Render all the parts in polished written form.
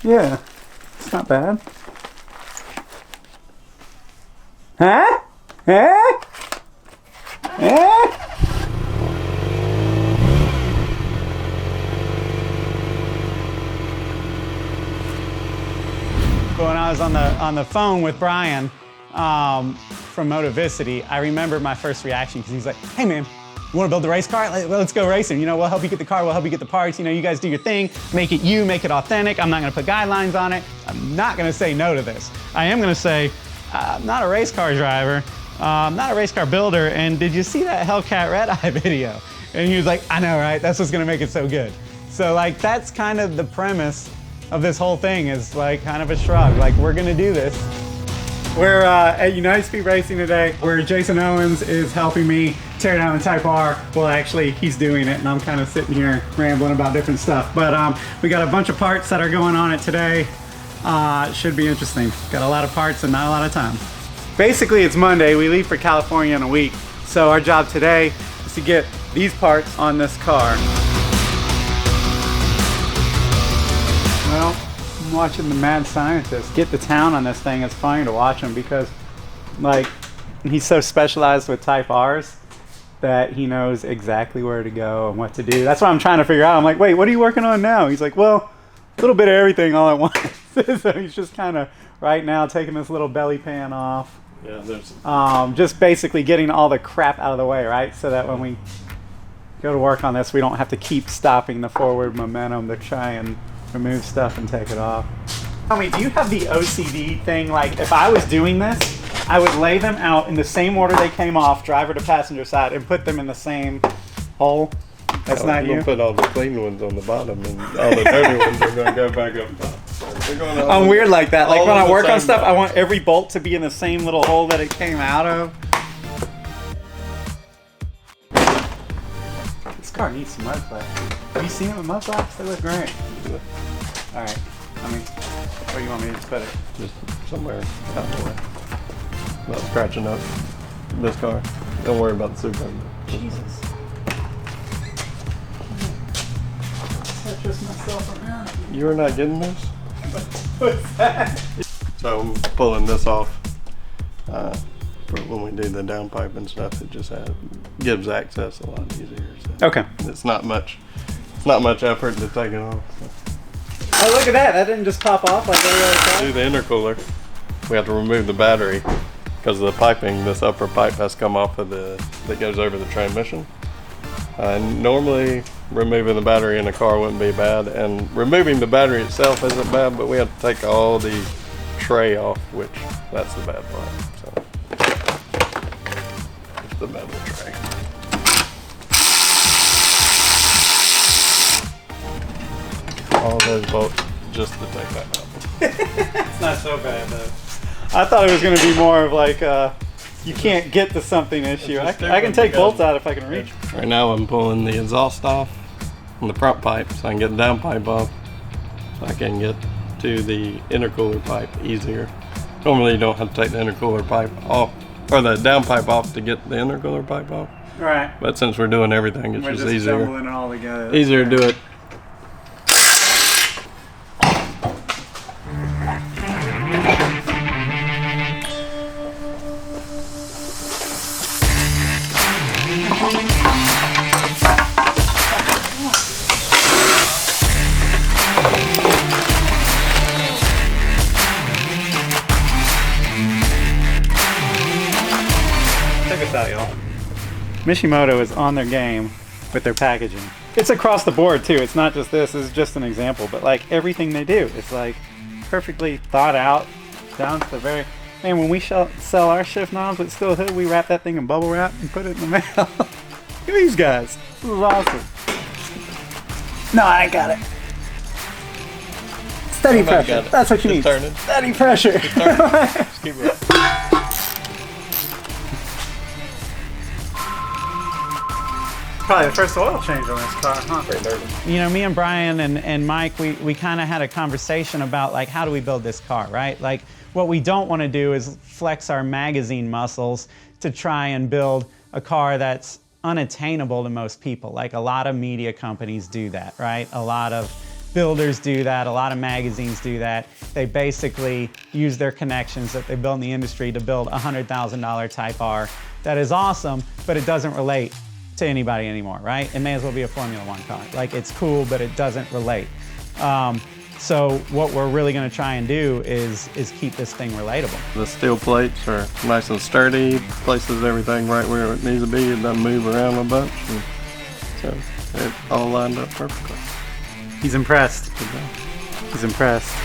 Yeah, it's not bad. Huh? Huh? Huh? When I was on the phone with Brian from Motovicity, I remember my first reaction because he's like, "Hey man, you want to build the race car? Let's go racing. You know, we'll help you get the car, we'll help you get the parts. You know, you guys do your thing, make it you, make it authentic. I'm not going to put guidelines on it. I'm not going to say no to this. I am going to say, I'm not a race car driver. I'm not a race car builder. And did you see that Hellcat Red Eye video?" And he was like, "I know, right? That's what's going to make it so good." So like, that's kind of the premise of this whole thing, is like kind of a shrug. Like, we're going to do this. We're at United Speed Racing today, where Jason Owens is helping me tear down the Type R. Well, actually, he's doing it, and I'm kind of sitting here rambling about different stuff. But we got a bunch of parts that are going on it today. It should be interesting. Got a lot of parts and not a lot of time. Basically, it's Monday. We leave for California in a week. So our job today is to get these parts on this car. Well, I'm watching the mad scientist get the town on this thing. It's funny to watch him because, like, he's so specialized with Type Rs that he knows exactly where to go and what to do. That's what I'm trying to figure out. I'm like, "Wait, what are you working on now?" He's like, "Well, a little bit of everything all at once." So he's just kind of right now taking this little belly pan off. Yeah, there's just basically getting all the crap out of the way, right? So that when we go to work on this, we don't have to keep stopping the forward momentum to try and remove stuff and take it off. Tell me, do you have the OCD thing? Like, if I was doing this, I would lay them out in the same order they came off, driver to passenger side, and put them in the same hole. That's not you? We'll put all the clean ones on the bottom, and all the dirty ones are going to go back up top. I'm weird like that. Like, when I work on stuff, I want every bolt to be in the same little hole that it came out of. This car needs some mud flaps. Have you seen it with mud flaps? They look great. Yeah. All right. I mean, where do you want me to just put it? Just somewhere out the way. Not scratching up this car. Don't worry about the super. Jesus. I just myself around. You are not getting this? What's that? So I'm pulling this off for when we do the downpipe and stuff. It just gives access a lot easier. So Okay. it's not much effort to take it off. So. Oh, look at that. That didn't just pop off like every other car. To do the intercooler, we have to remove the battery because of the piping. This upper pipe has come off of that goes over the transmission. Normally, removing the battery in a car wouldn't be bad, and removing the battery itself isn't bad, but we have to take all the tray off, which that's the bad part. So, it's the metal tray. All those bolts just to take that out. It's not so bad though. I thought it was going to be more of like you can't get to something issue. I can take bolts out if I can reach. Right now I'm pulling the exhaust off on the front pipe so I can get the downpipe off, so I can get to the intercooler pipe easier. Normally you don't have to take the intercooler pipe off, or the downpipe off to get the intercooler pipe off. Right. But since we're doing everything, it's just easier. Jumbling it all together. Easier to do it. Check this out, y'all. Mishimoto is on their game with their packaging. It's across the board too. It's not just this. This is just an example, but like everything they do, it's like perfectly thought out down to the very. Man, when we sell our shift knobs with steel hood, we wrap that thing in bubble wrap and put it in the mail. Look at these guys. This is awesome. No, I got it. Steady pressure. That's what you need. Turning. Steady pressure. Just keep it. Probably the first oil change on this car, huh? Pretty dirty. You know, me and Brian and Mike, we kind of had a conversation about like, how do we build this car, right? Like, what we don't want to do is flex our magazine muscles to try and build a car that's unattainable to most people. Like a lot of media companies do that, right? A lot of builders do that, a lot of magazines do that. They basically use their connections that they build in the industry to build a $100,000 Type R. That is awesome, but it doesn't relate to anybody anymore, right? It may as well be a Formula One car. Like, it's cool, but it doesn't relate. So what we're really gonna try and do is keep this thing relatable. The steel plates are nice and sturdy, places everything right where it needs to be. It doesn't move around a bunch. And so it all lined up perfectly. He's impressed. He's impressed. So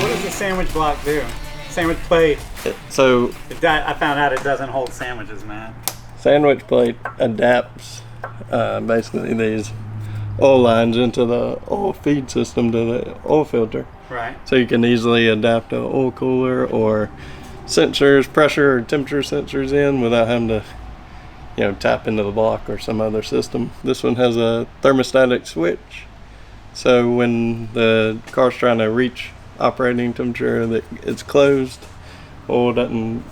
what does the sandwich block do? Sandwich plate. So I found out it doesn't hold sandwiches, man. sandwich plate adapts basically these oil lines into the oil feed system to the oil filter. Right. So you can easily adapt an oil cooler or sensors, pressure or temperature sensors in without having to, you know, tap into the block or some other system. This one has a thermostatic switch. So when the car's trying to reach operating temperature, that it's closed, oil doesn't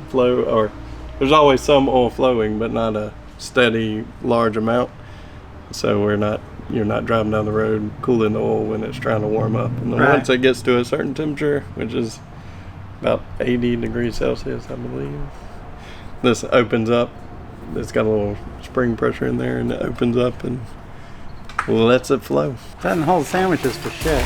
flow, or there's always some oil flowing, but not a steady large amount. So you're not driving down the road cooling the oil when it's trying to warm up. And then Right. once it gets to a certain temperature, which is about 80 degrees Celsius, I believe, this opens up. It's got a little spring pressure in there, and it opens up and lets it flow. Doesn't hold sandwiches for shit.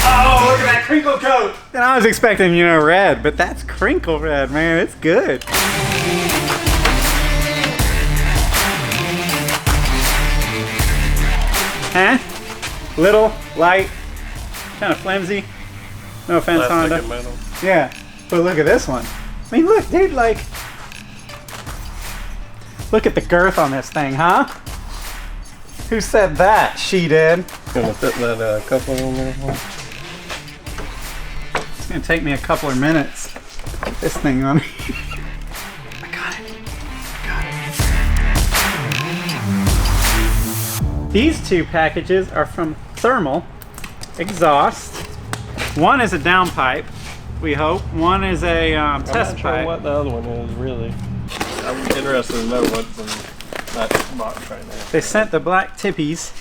Oh, look at that crinkle coat! And I was expecting, you know, red, but that's crinkle red, man. It's good. Huh? Little, light, kind of flimsy. No offense, Plastic Honda. and metal. Yeah, but look at this one. I mean, look, dude, like, look at the girth on this thing, huh? Who said that? She did. Gonna fit that coupler in there. It's gonna take me a couple of minutes. Put this thing on. I got it. These two packages are from Thermal Exhaust. One is a downpipe, we hope. One is a test I'm not sure pipe. what the other one is, really. I'm interested to know what's in that box right now. They sent the black tippies.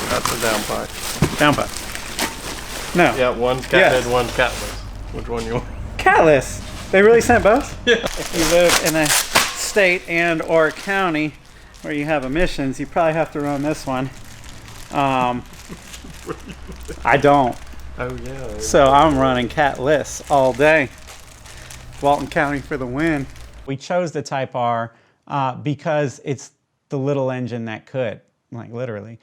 That's a downpipe. Downpipe. No. Yeah, one's catted, one's catless. Which one you want? Catless. They really sent both? Yeah. If you live in a state and or county where you have emissions, you probably have to run this one. I don't. Oh yeah. So I'm running catless all day. Walton County for the win. We chose the Type R because it's the little engine that could, like literally.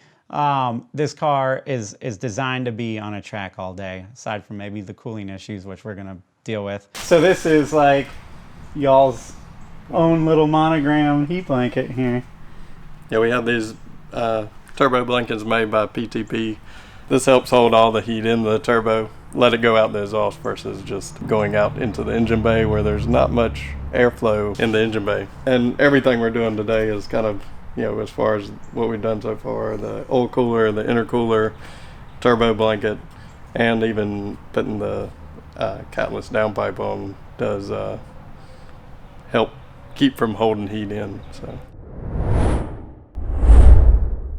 This car is designed to be on a track all day, aside from maybe the cooling issues, which we're gonna deal with. So this is like y'all's own little monogram heat blanket here. Yeah, we have these turbo blankets made by PTP. This helps hold all the heat in the turbo, let it go out the exhaust versus just going out into the engine bay where there's not much airflow in the engine bay. And everything we're doing today is kind of, you know, as far as what we've done so far, the oil cooler, the intercooler, turbo blanket, and even putting the catless downpipe on does help keep from holding heat in. So.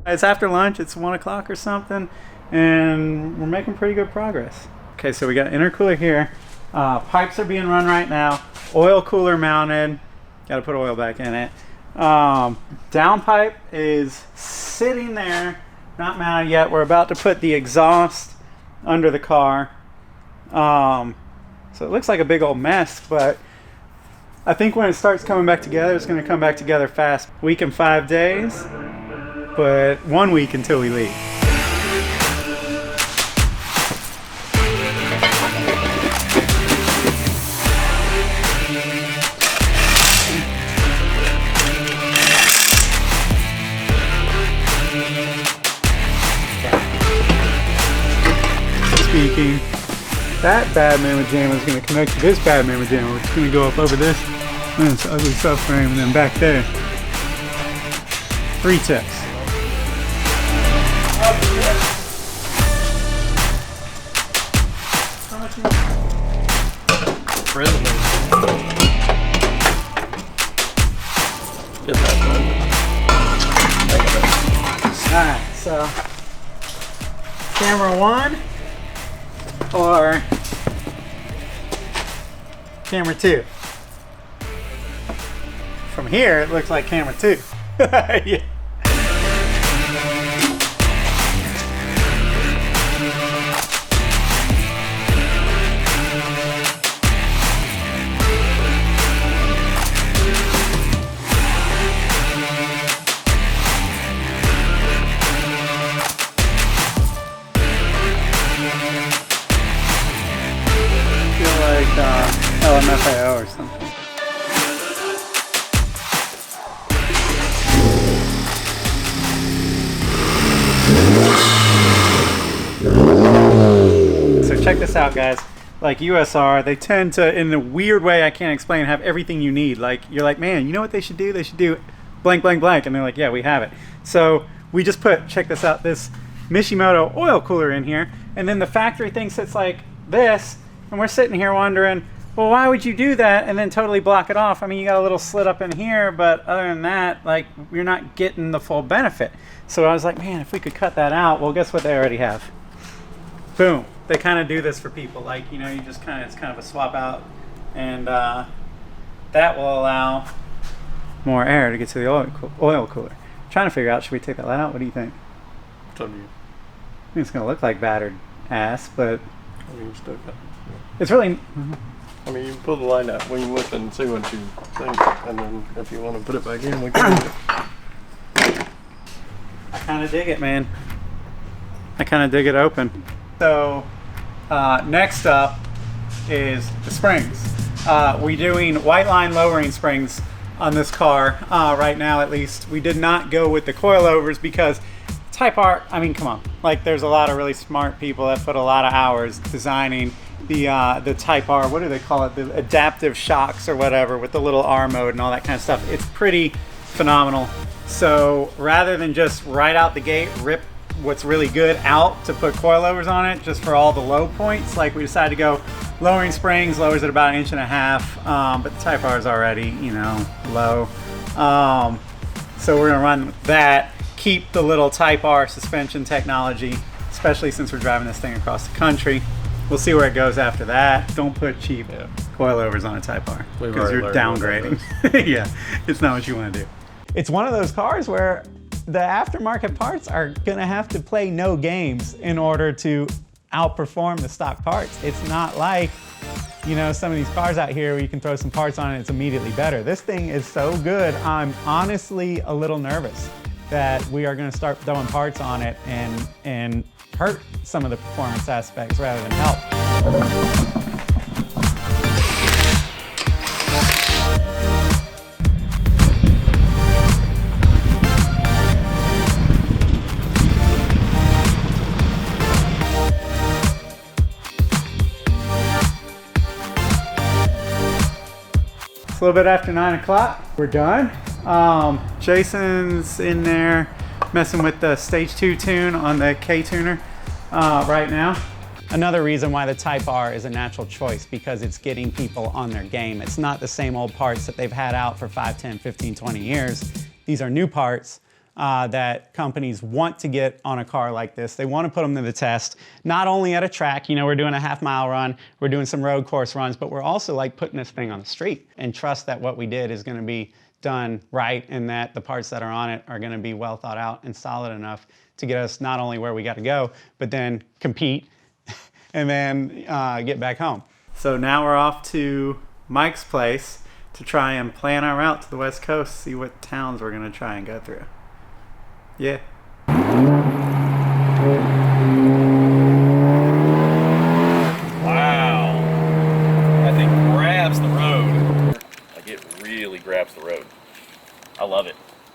It's after lunch, it's 1 o'clock or something, and we're making pretty good progress. Okay, so we got intercooler here. Pipes are being run right now. Oil cooler mounted. Got to put oil back in it. Downpipe is sitting there, not mounted yet. We're about to put the exhaust under the car. So it looks like a big old mess, but I think when it starts coming back together, it's going to come back together fast. Week and 5 days, but 1 week until we leave. Speaking, that bad mamma jammer is going to connect to this bad mamma jammer, which is going to go up over this, and this ugly subframe, and then back there. 3 tips. How much? Prison. Get that done. Alright, so camera 1 or camera 2? From here, it looks like camera 2. Yeah. LMFAO or something. So check this out, guys. Like USR, they tend to, in a weird way I can't explain, have everything you need. Like, you're like, man, you know what they should do? They should do blank, blank, blank. And they're like, yeah, we have it. So we just put, check this out, this Mishimoto oil cooler in here. And then the factory thing sits like this. And we're sitting here wondering, well, why would you do that and then totally block it off? I mean, you got a little slit up in here, but other than that, like, you're not getting the full benefit. So I was like, man, if we could cut that out, well, guess what they already have? Boom. They kind of do this for people. Like, you know, you just kind of, it's kind of a swap out. And that will allow more air to get to the oil cooler. I'm trying to figure out, should we take that light out? What do you think? It's up to you. I think it's going to look like battered ass, but I mean, you still got. it's really... I mean, you can pull the light out. We can look and see what you think, and then if you want to put it back in, we can do it. I kind of dig it, man. I kind of dig it open. So next up is the springs. We're doing white line lowering springs on this car right now, at least. We did not go with the coilovers because Type R, I mean, come on. Like, there's a lot of really smart people that put a lot of hours designing the Type R, what do they call it? The adaptive shocks or whatever with the little R mode and all that kind of stuff. It's pretty phenomenal. So rather than just right out the gate, rip what's really good out to put coilovers on it just for all the low points, like we decided to go lowering springs, lowers at about 1.5 inches, but the Type R is already, you know, low. So we're gonna run that, keep the little Type R suspension technology, especially since we're driving this thing across the country. We'll see where it goes after that. Don't put cheap coilovers on a Type R because you're downgrading. Yeah, it's not what you want to do. It's one of those cars where the aftermarket parts are gonna have to play no games in order to outperform the stock parts. It's not like, you know, some of these cars out here where you can throw some parts on and it's immediately better. This thing is so good, I'm honestly a little nervous that we are gonna start throwing parts on it and hurt some of the performance aspects rather than help. It's a little bit after 9 o'clock. We're done. Jason's in there messing with the Stage 2 tune on the K tuner right now. Another reason why the Type R is a natural choice, because it's getting people on their game. It's not the same old parts that they've had out for 5, 10, 15, 20 years. These are new parts that companies want to get on a car like this. They want to put them to the test, not only at a track, you know, we're doing a half-mile run, we're doing some road course runs, but we're also like putting this thing on the street and trust that what we did is going to be done right and that the parts that are on it are going to be well thought out and solid enough to get us not only where we got to go, but then compete and then get back home. So now we're off to Mike's place to try and plan our route to the West Coast, see what towns we're going to try and go through. Yeah.